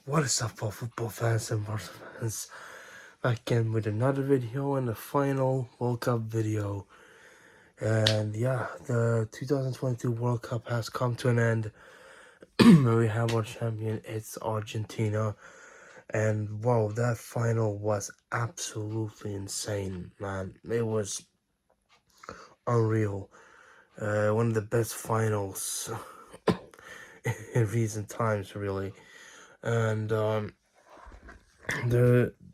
What is up, all football fans and Barca fans? Back again with another video and the final World Cup video. And yeah, the 2022 World Cup has come to an end. We have our champion, it's Argentina. And wow, that final was absolutely insane, man. It was unreal. One of the best finals in recent times, really. And I'm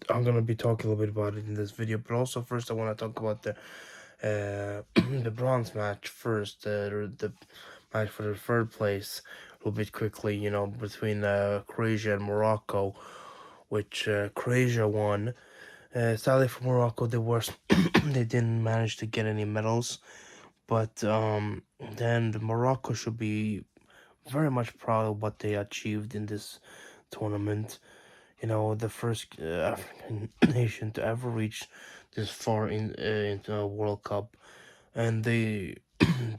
gonna be talking a little bit about it in this video, but also first I want to talk about the the bronze match first, the match for the third place a little bit quickly. Between Croatia and Morocco, which Croatia won. Sadly for Morocco, they didn't manage to get any medals, but then Morocco should be very much proud of what they achieved in this tournament. The first African nation to ever reach this far into a World Cup, and they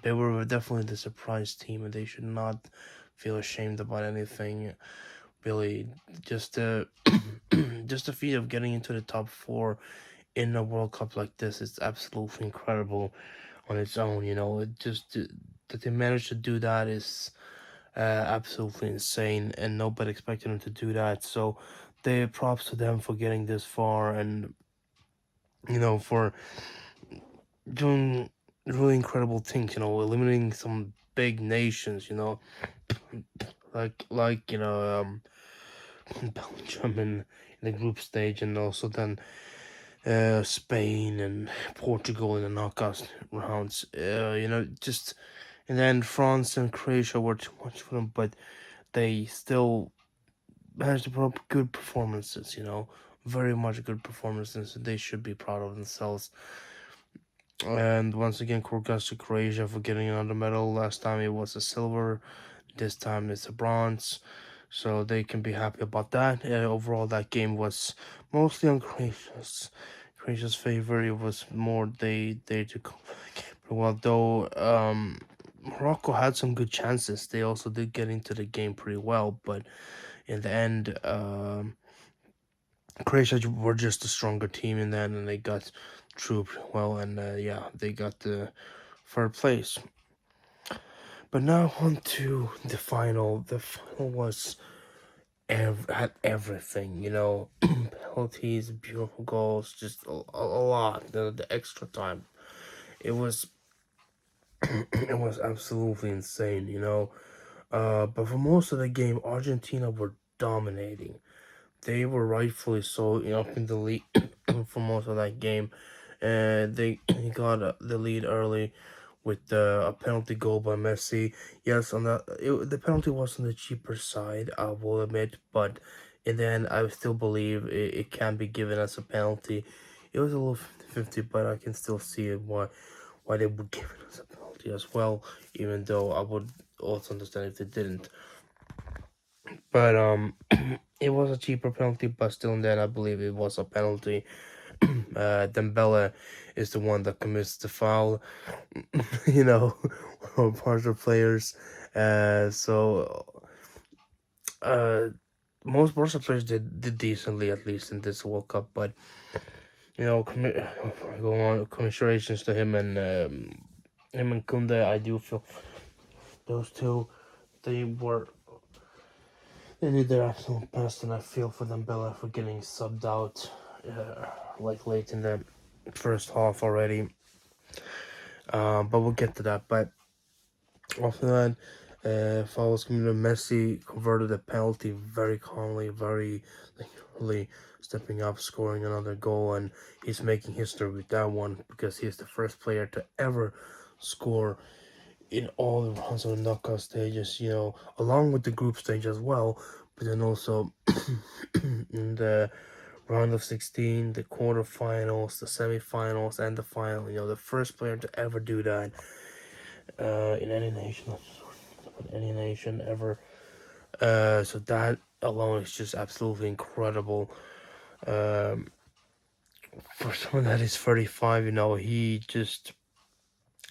they were definitely the surprise team, and they should not feel ashamed about anything. Really, just just the feat of getting into the top four in a World Cup like this is absolutely incredible on its own. It just that they managed to do that is absolutely insane, and nobody expected them to do that. So, they props to them for getting this far, and for doing really incredible things. Eliminating some big nations. Like Belgium in the group stage, and also then Spain and Portugal in the knockout rounds. Just and then France and Croatia were too much for them, but they still managed to put up good performances. Very much good performances. They should be proud of themselves. And once again, congrats to Croatia for getting another medal. Last time it was a silver, this time it's a bronze. So they can be happy about that. Overall, that game was mostly on Croatia's favor. It was more they took well, though Morocco had some good chances. They also did get into the game pretty well, but in the end, Croatia were just a stronger team in the end, and they got through pretty well, and yeah, they got the third place. But now on to the final. The final was had everything, penalties, beautiful goals, just a lot. The extra time, it was it was absolutely insane, But for most of the game, Argentina were dominating. They were rightfully so up in the lead for most of that game. They got the lead early with a penalty goal by Messi. Yes, the penalty was on the cheaper side, I will admit, but in the end, I still believe it can be given as a penalty. It was a little 50-50, but I can still see it why they would give it as a penalty as well, even though I would also understand if they didn't. But it was a cheaper penalty, but still in the end, I believe it was a penalty. Dembele is the one that commits the foul, or partial players. So most Barca players did decently, at least in this World Cup. But go on, commiserations to him and Kunde. I do feel those two, they were they did their absolute best, and I feel for Dembele for getting subbed out like late in the first half already. But we'll get to that. But after that, fouls coming to Messi, converted a penalty very calmly, very really stepping up, scoring another goal, and he's making history with that one because he's the first player to ever score in all the rounds of the knockout stages, along with the group stage as well, but then also in the round of 16, the quarterfinals, the semifinals, and the final. The first player to ever do that in any nation ever. So that alone is just absolutely incredible. For someone that is 35, he just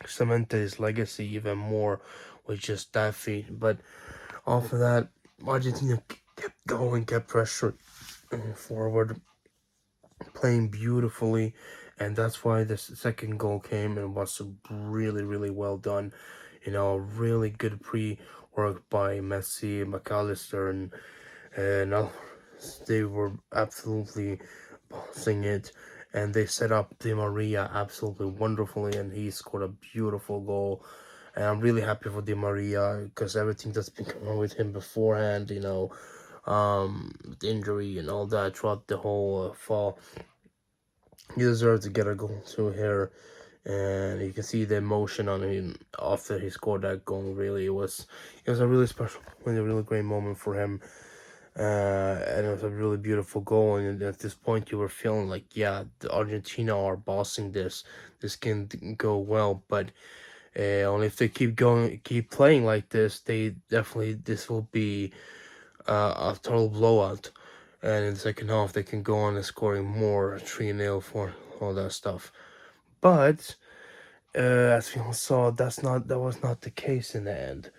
cemented his legacy even more with just that feat. But after that, Argentina kept going, kept pressure forward, playing beautifully, and that's why the second goal came and was really, really well done. Really good pre-work by Messi, McAllister, and they were absolutely bossing it, and they set up Di Maria absolutely wonderfully, and he scored a beautiful goal. And I'm really happy for Di Maria because everything that's been going on with him beforehand, the injury and all that throughout the whole fall, he deserved to get a goal too here. And you can see the emotion on him after he scored that goal. Really, it was a really special, a really great moment for him. And it was a really beautiful goal. And at this point, you were feeling like, yeah, the Argentina are bossing this. This can go well, but only if they keep playing like this will be a total blowout. And in the second half, they can go on and scoring more 3-0 for all that stuff. But as we all saw, that was not the case in the end.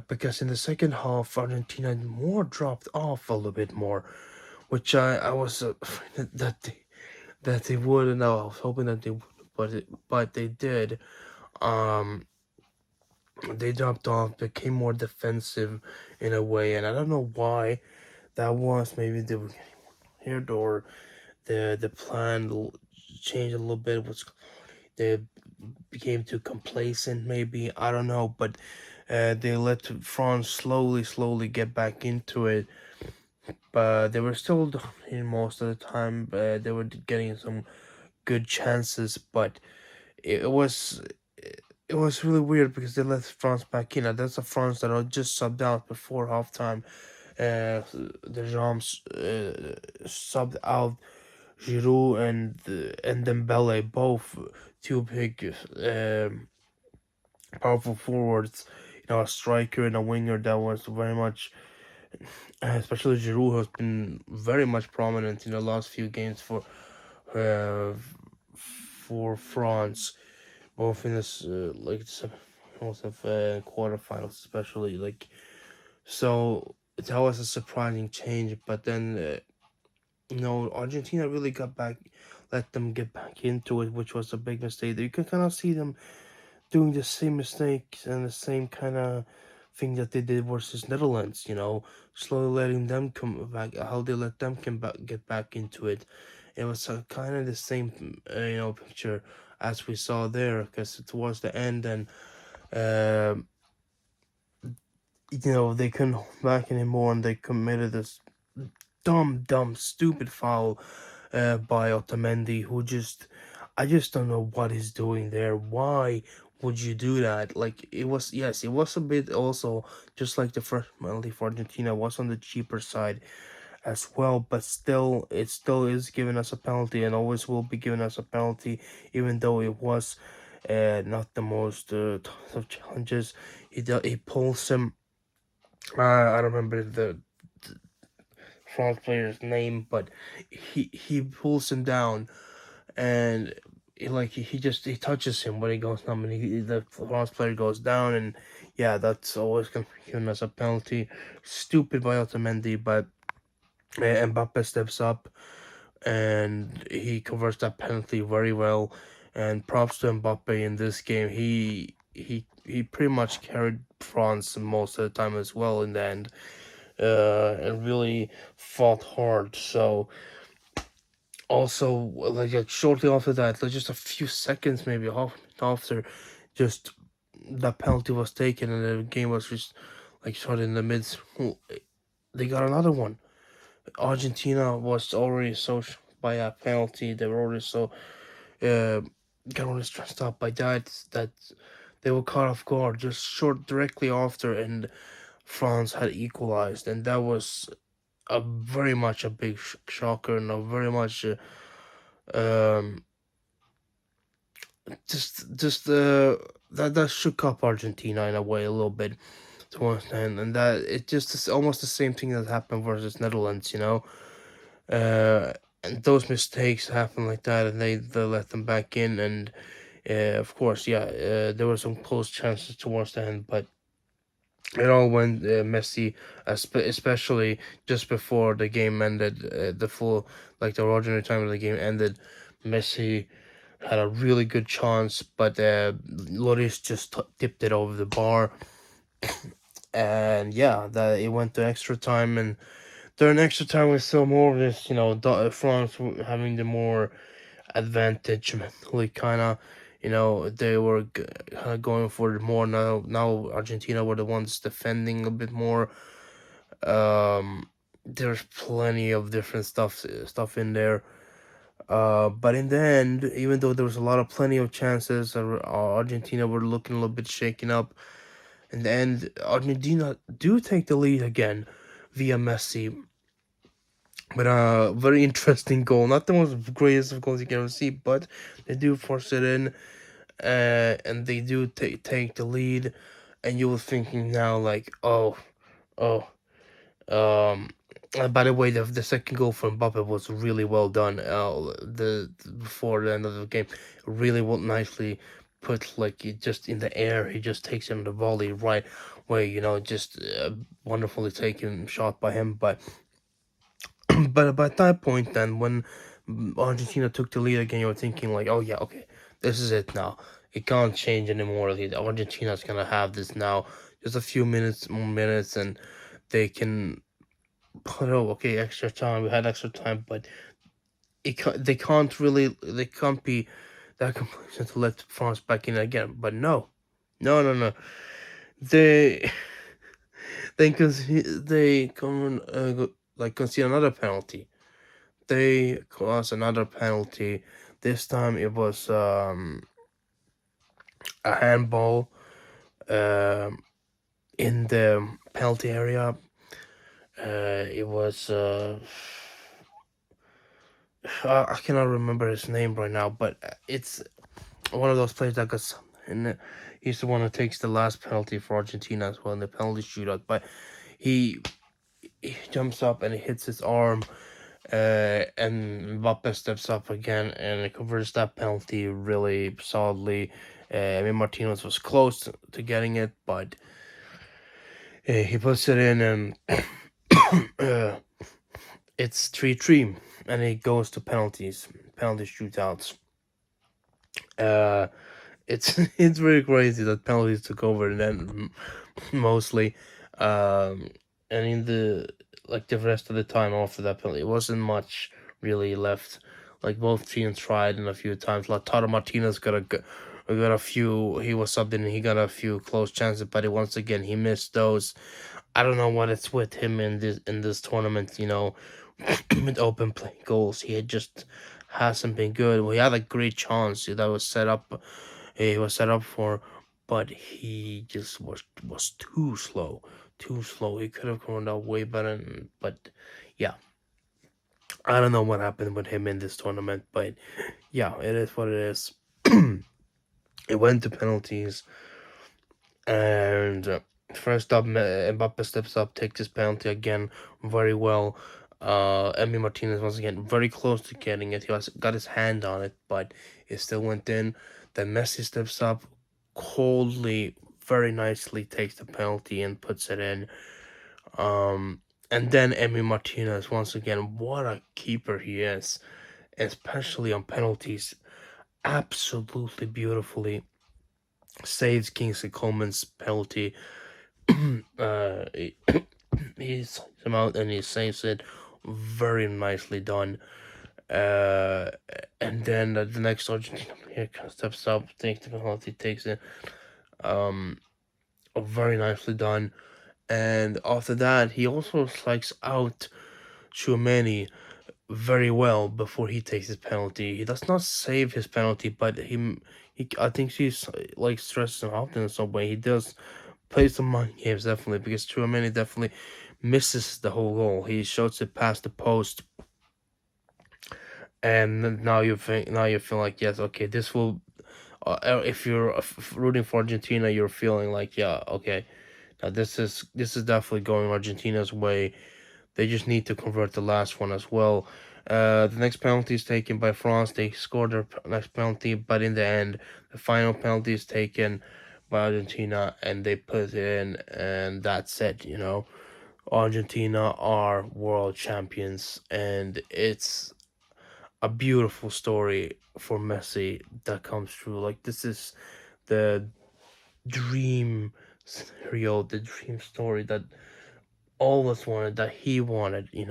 Because in the second half, Argentina more dropped off a little bit more, which I was afraid that they would, and I was hoping that they would, but they did. Um, they dropped off, became more defensive in a way, and I don't know why that was. Maybe they were getting hurt, or the plan changed a little bit. They became too complacent, maybe, I don't know, but they let France slowly get back into it, but they were still dominating most of the time. They were getting some good chances, but it was it was really weird because they let France back in. And that's a France that are just subbed out before halftime. The Jams subbed out Giroud and Dembele, both two big powerful forwards. A striker and a winger that was very much, especially Giroud, has been very much prominent in the last few games uh, for France, both in this most of quarterfinals, especially so. That was a surprising change, but then Argentina really let them get back into it, which was a big mistake. You can kind of see them doing the same mistakes and the same kind of thing that they did versus Netherlands. Slowly letting them come back, how they let them get back into it. It was kind of the same, picture as we saw there, because towards the end, and uh, they couldn't hold back anymore, and they committed this dumb, stupid foul by Otamendi, who I just don't know what he's doing there. Why would you do that? Like, yes, it was a bit also, just like the first penalty for Argentina, was on the cheaper side as well, but still, it still is giving us a penalty and always will be giving us a penalty, even though it was not the most tough challenges. He pulls him. I don't remember the France player's name, but he pulls him down, and he touches him when he goes down, and the France player goes down, and yeah, that's always gonna be given as a penalty. Stupid by Otamendi, but Mbappe steps up and he converts that penalty very well. And props to Mbappe in this game. He pretty much carried France most of the time as well in the end, and really fought hard. So also, shortly after that, just a few seconds, maybe half after, just that penalty was taken and the game was just started in the midst. They got another one. Argentina was already so by a penalty. They were already so uh, got already stressed out by that they were caught off guard just directly after, and France had equalized, and that was a very much a big shocker, and a very much um that shook up Argentina in a way a little bit towards the end, and that it just is almost the same thing that happened versus Netherlands, and those mistakes happen like that, and they let them back in, and of course, yeah, there were some close chances towards the end, but It all went messy, especially just before the game ended. The full, like the ordinary time of the game ended, Messi had a really good chance, but Lloris just tipped it over the bar, and yeah, that it went to extra time. And during extra time, we saw more of this, France having the more advantage mentally, kind of. They were kind of going for it more now. Now Argentina were the ones defending a bit more. There's plenty of different stuff in there. But in the end, even though there was a lot of plenty of chances, Argentina were looking a little bit shaken up. In the end, Argentina do take the lead again via Messi. But a very interesting goal. Not the most greatest of goals you can ever see, but they do force it in, and they do take the lead. And you were thinking now, like, oh, by the way, the second goal from Mbappe was really well done. The before the end of the game, really well nicely put, like it just in the air. He just takes him the volley right way. Just wonderfully taken shot by him. But but by that point, then when Argentina took the lead again, you were thinking like, oh yeah, okay, this is it now. It can't change anymore. Argentina's gonna have this now. Just a few minutes, and they can oh, okay, extra time. We had extra time, but they can't be that complacent to let France back in again. But no. They they come like concede another penalty. They caused another penalty. This time it was a handball in the penalty area. It was I cannot remember his name right now, but it's one of those players that got and he's the one who takes the last penalty for Argentina as well in the penalty shootout. But he he jumps up and he hits his arm, and Mbappe steps up again and converts that penalty really solidly. I mean, Martinez was close to getting it, but he puts it in, and uh, it's 3-3, and it goes to penalty shootouts. Uh, it's it's very crazy that penalties took over, and then mostly, um, and in the rest of the time after that penalty, it wasn't much really left. Like both teams tried and a few times. Lautaro Martinez got a few. He was subbed in and he got a few close chances, but once again he missed those. I don't know what it's with him in this tournament. With open play goals, he had just hasn't been good. Well, he had a great chance that was set up. He was set up for, but he just was too slow. Too slow. He could have gone out way better. But yeah, I don't know what happened with him in this tournament. But yeah, it is what it is. It went to penalties, and first up, Mbappe steps up, takes his penalty again very well. Emi Martinez once again very close to getting it. He got his hand on it, but it still went in. Then Messi steps up coldly, very nicely takes the penalty and puts it in. And then Emi Martinez once again, what a keeper he is, especially on penalties. Absolutely beautifully saves Kingsley Coleman's penalty. He, he signs him out and he saves it. Very nicely done. Uh, and then the next Argentina player steps up, takes the penalty, takes it. Um, very nicely done. And after that, he also strikes out Tchouameni very well before he takes his penalty. He does not save his penalty, but he I think he's like stresses him out in some way. He does play some mind games definitely because Tchouameni definitely misses the whole goal. He shoots it past the post, and now you feel like yes, okay, this will. If you're rooting for Argentina, you're feeling like yeah, okay, now this is definitely going Argentina's way. They just need to convert the last one as well. The next penalty is taken by France. They scored their next penalty, but in the end, the final penalty is taken by Argentina, and they put it in, and that's it. Argentina are world champions, and it's a beautiful story for Messi that comes true. Like, this is the dream scenario, the dream story that all of us wanted, that he wanted. It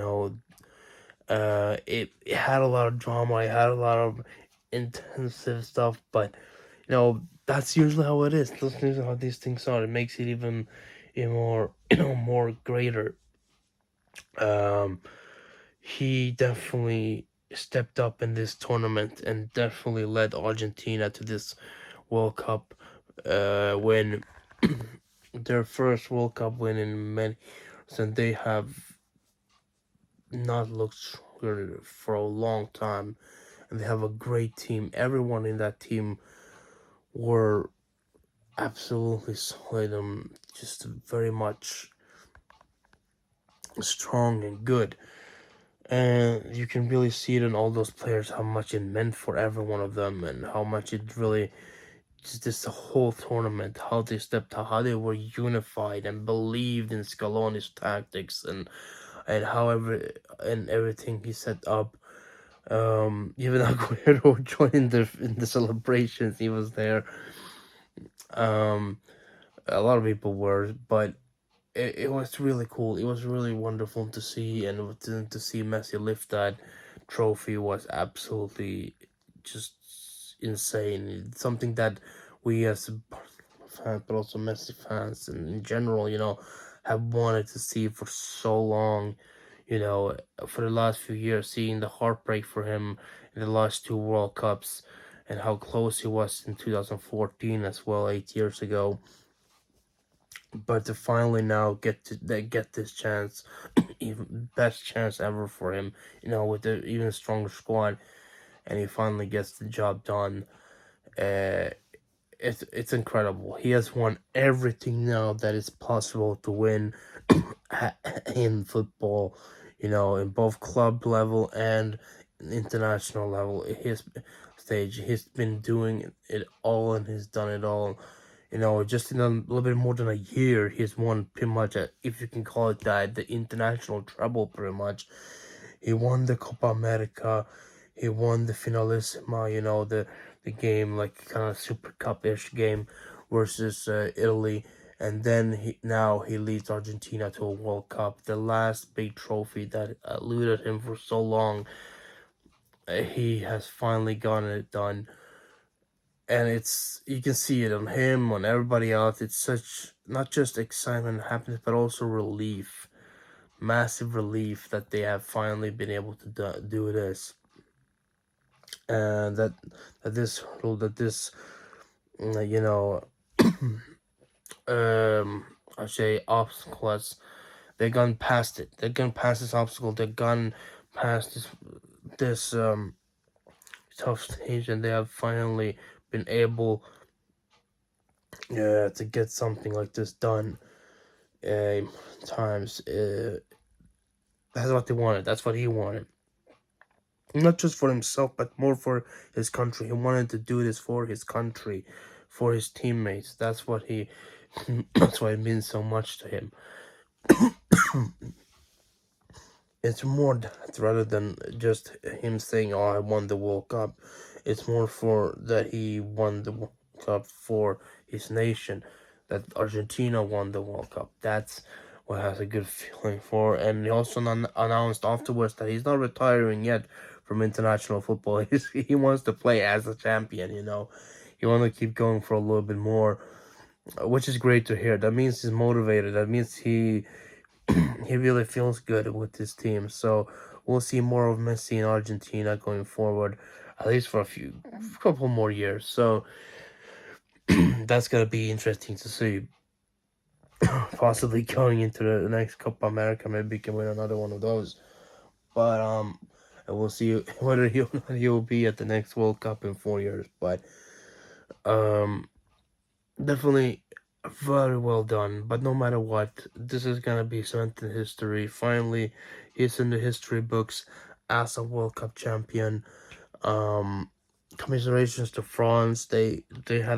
had a lot of drama, it had a lot of intensive stuff, but that's usually how it is. That's usually how these things are. It makes it even more, more greater. Um, he definitely stepped up in this tournament and definitely led Argentina to this World Cup, when their first World Cup win in many years, and they have not looked stronger for a long time, and they have a great team. Everyone in that team were absolutely solid and just very much strong and good. And you can really see it in all those players, how much it meant for every one of them, and how much it really just this whole tournament, how they stepped out, how they were unified and believed in Scaloni's tactics, and however and everything he set up. Even Aguero joined in the celebrations. He was there. Um, a lot of people were, but it was really cool. It was really wonderful to see, and to see Messi lift that trophy was absolutely just insane. It's something that we as fans, but also Messi fans, and in general, have wanted to see for so long. For the last few years, seeing the heartbreak for him in the last two World Cups, and how close he was in 2014 as well, 8 years ago. But to finally now get this chance, even best chance ever for him, with the even stronger squad, and he finally gets the job done. Uh, it's incredible. He has won everything now that is possible to win in football, in both club level and international level. His stage, he's been doing it all, and he's done it all. Just in a little bit more than a year, he's won pretty much, if you can call it that, the international treble, pretty much. He won the Copa America, he won the Finalissima, the game, like kind of Super Cup-ish game versus Italy, and then now he leads Argentina to a World Cup, the last big trophy that eluded him for so long. He has finally gotten it done, and you can see it on him, on everybody else. It's such not just excitement and happiness, but also relief, massive relief that they have finally been able to do this, and that this hurdle, that this you know I say obstacle, has they've gone past it. They've gone past this obstacle. They've gone past this tough stage, and they have finally been able to get something like this done. Times that's what they wanted. That's what he wanted. Not just for himself, but more for his country. He wanted to do this for his country, for his teammates. That's what he. That's why it means so much to him. It's more that rather than just him saying, "Oh, I won the World Cup." It's more for that he won the World Cup for his nation. That Argentina won the World Cup. That's what has a good feeling for. And he also announced afterwards that he's not retiring yet from international football. He wants to play as a champion. He wants to keep going for a little bit more, which is great to hear. That means he's motivated. That means he really feels good with his team. So we'll see more of Messi in Argentina going forward, at least for a couple more years. So that's gonna be interesting to see. Possibly going into the next Copa America, maybe he can win another one of those. But and we'll see whether he'll be at the next World Cup in 4 years. But um, definitely very well done. But no matter what, this is gonna be cemented in history. Finally, he's in the history books as a World Cup champion. Um, commiserations to France. They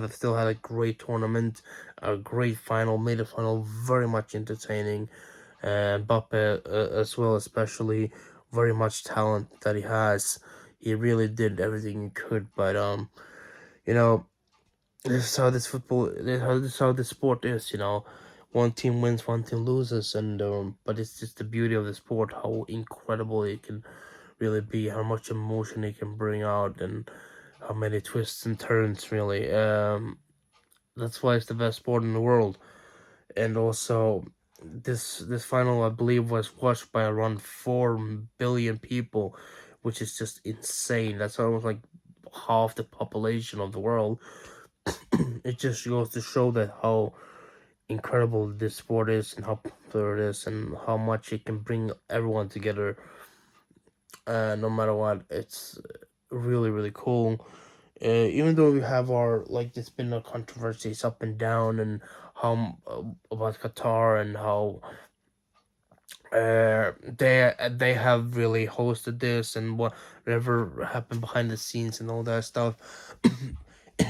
still had a great tournament, a great final, made the final very much entertaining. Mbappe as well, especially very much talent that he has. He really did everything he could, but you know, this is how this football, this is how this sport is. One team wins, one team loses, and but it's just the beauty of the sport, how incredible it can really be, how much emotion it can bring out, and how many twists and turns. Really, that's why it's the best sport in the world. And also, this final, I believe, was watched by around 4 billion people, which is just insane. That's almost like half the population of the world. It just goes to show that how incredible this sport is and how popular it is and how much it can bring everyone together. No matter what, it's really really cool. Even though we have our like, there's been no controversies up and down, and how about Qatar and how they have really hosted this and whatever happened behind the scenes and all that stuff.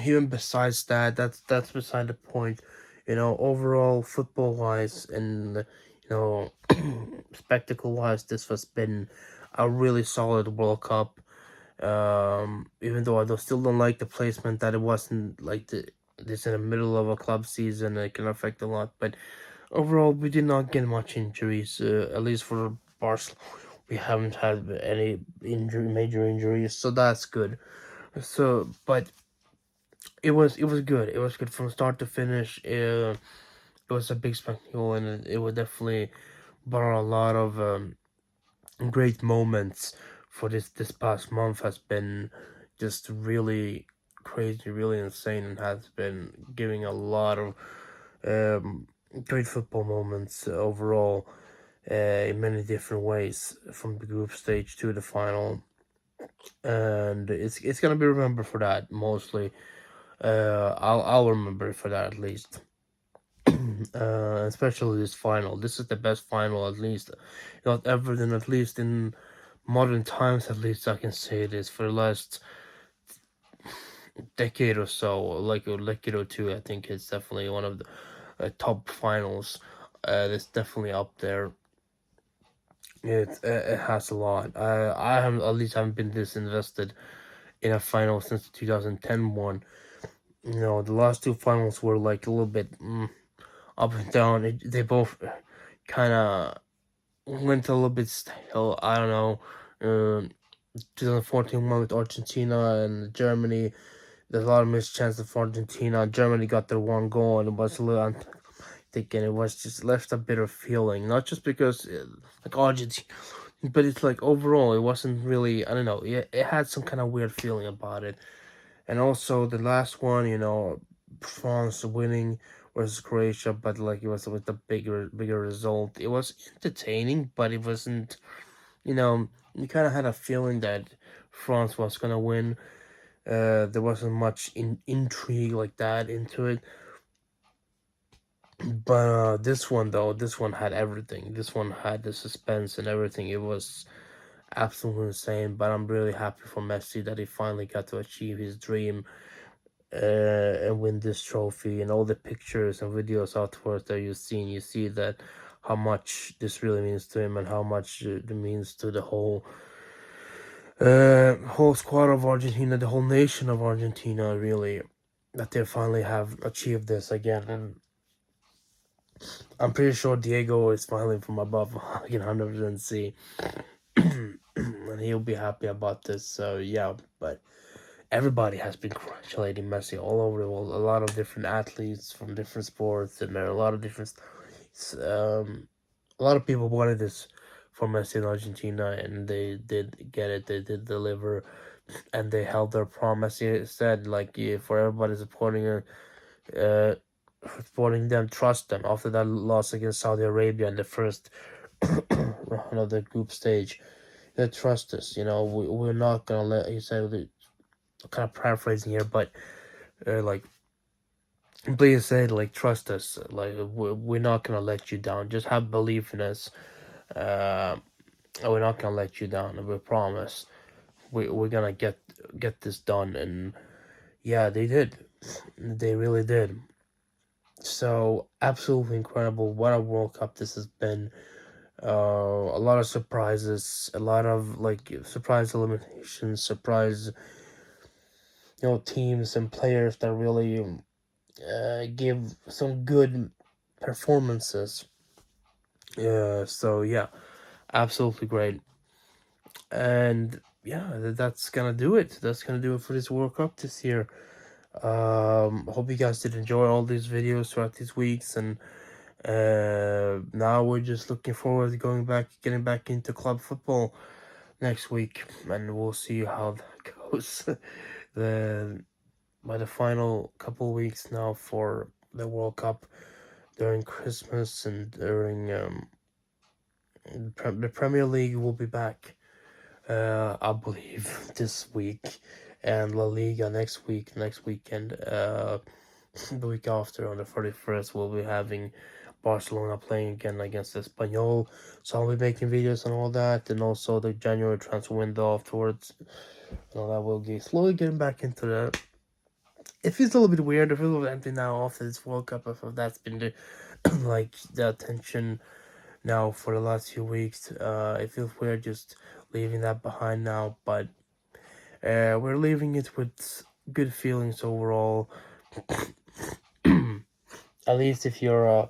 Even besides that, that's beside the point. Overall, football wise and spectacle wise, this has been a really solid World Cup. Even though still don't like the placement, that it wasn't like this in the middle of a club season, it can affect a lot. But overall, we did not get much injuries. At least for Barcelona, we haven't had any major injuries, so that's good. So, but it was good. It was good from start to finish. It was a big spectacle, and it was definitely brought a lot of great moments for this past month. Has been just really crazy, really insane, and has been giving a lot of great football moments overall, in many different ways, from the group stage to the final. And it's gonna be remembered for that mostly. I'll remember it for that at least. Especially this final. This is the best final, at least, not ever than, at least in modern times. At least I can say this for the last decade or so, like a decade or two. I think it's definitely one of the top finals. It's definitely up there. It has a lot. I have at least haven't been this invested in a final since the 2010 one. The last two finals were like a little bit up and down. They both kind of went a little bit stale. I don't know. 2014 one with Argentina and Germany. There's a lot of missed chances for Argentina. Germany got their one goal, and it was a little thinking it was just left a bitter feeling. Not just because like Argentina, but it's like overall it wasn't really. I don't know. It had some kind of weird feeling about it. And also the last one, France winning versus Croatia, but like it was with a bigger result. It was entertaining, but it wasn't. You kind of had a feeling that France was gonna win. There wasn't much intrigue like that into it. But this one though, this one had everything. This one had the suspense and everything. It was absolutely insane. But I'm really happy for Messi that he finally got to achieve his dream, and win this trophy. And all the pictures and videos afterwards that you've seen, you see that how much this really means to him and how much it means to the whole squad of Argentina, the whole nation of Argentina, really, that they finally have achieved this again. And I'm pretty sure Diego is smiling from above. I can 100% see. And he'll be happy about this. So, yeah, but everybody has been congratulating Messi all over the world. A lot of different athletes from different sports, and there are a lot of different stories. A lot of people wanted this for Messi in Argentina, and they did get it. They did deliver, and they held their promise. He said, like, yeah, for everybody uh, supporting them, trust them. After that loss against Saudi Arabia in the first round of the group stage, they trust us. We're not gonna let. He said, kind of paraphrasing here, but like, please say, like, trust us. Like, we're not gonna let you down. Just have belief in us. Uh, we're not gonna let you down. We promise. We're gonna get get this done, and yeah, they did. They really did. So absolutely incredible. What a World Cup this has been. A lot of surprises, a lot of like surprise eliminations, surprise, teams and players that really give some good performances. So yeah, absolutely great. And yeah, that's gonna do it. That's gonna do it for this World Cup this year. Hope you guys did enjoy all these videos throughout these weeks, and now we're just looking forward to getting back into club football next week, and we'll see how that goes. the by the final couple weeks now for the World Cup during Christmas and during the Premier League will be back. I believe this week, and La Liga next weekend. The week after, on the 31st, we'll be having Barcelona playing again against Espanyol. So I'll be making videos on all that, and also the January transfer window afterwards. And all that will be slowly getting back into the. It feels a little bit weird. I feel a little empty now after this World Cup. If that's been the like the attention now for the last few weeks. It feels weird just leaving that behind now, but we're leaving it with good feelings overall. At least if you're a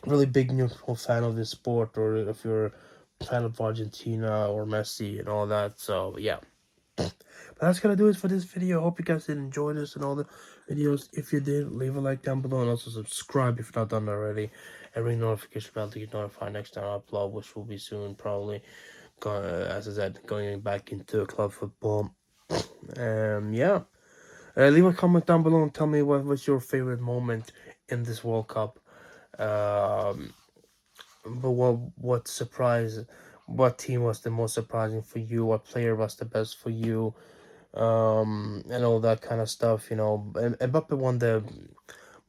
really big neutral fan of this sport, or if you're a fan of Argentina or Messi and all that. So yeah. But that's gonna do it for this video. I hope you guys did enjoy this and all the videos. If you did, leave a like down below, and also subscribe if you're not done already, and ring notification bell to get notified next time I upload, which will be soon, probably. As I said, going back into club football. Yeah. Leave a comment down below and tell me what was your favorite moment in this World Cup. But what team was the most surprising for you? What player was the best for you? And all that kind of stuff. Mbappe won the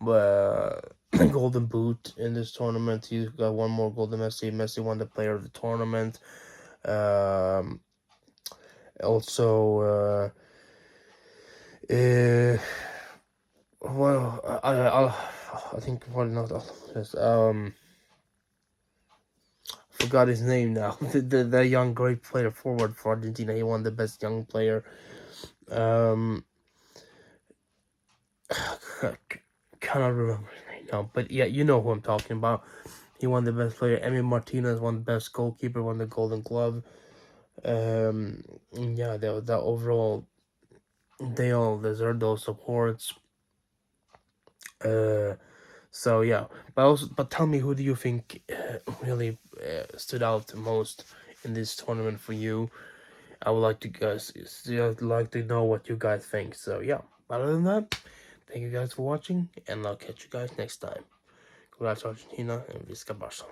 uh, Golden Boot in this tournament. He got one more goal than Messi. Messi won the Player of the Tournament. Also, well, I think what not this forgot his name now. The young great player forward for Argentina. He won the best young player. Cannot remember his name now, but yeah, you know who I'm talking about. He won the best player. Emi Martinez won the best goalkeeper. Won the Golden Glove. Yeah, the overall, they all deserve those awards. So yeah, but tell me, who do you think really stood out the most in this tournament for you? I would like to know what you guys think. So yeah, other than that, thank you guys for watching, and I'll catch you guys next time. Congrats Argentina, and Visca Barça.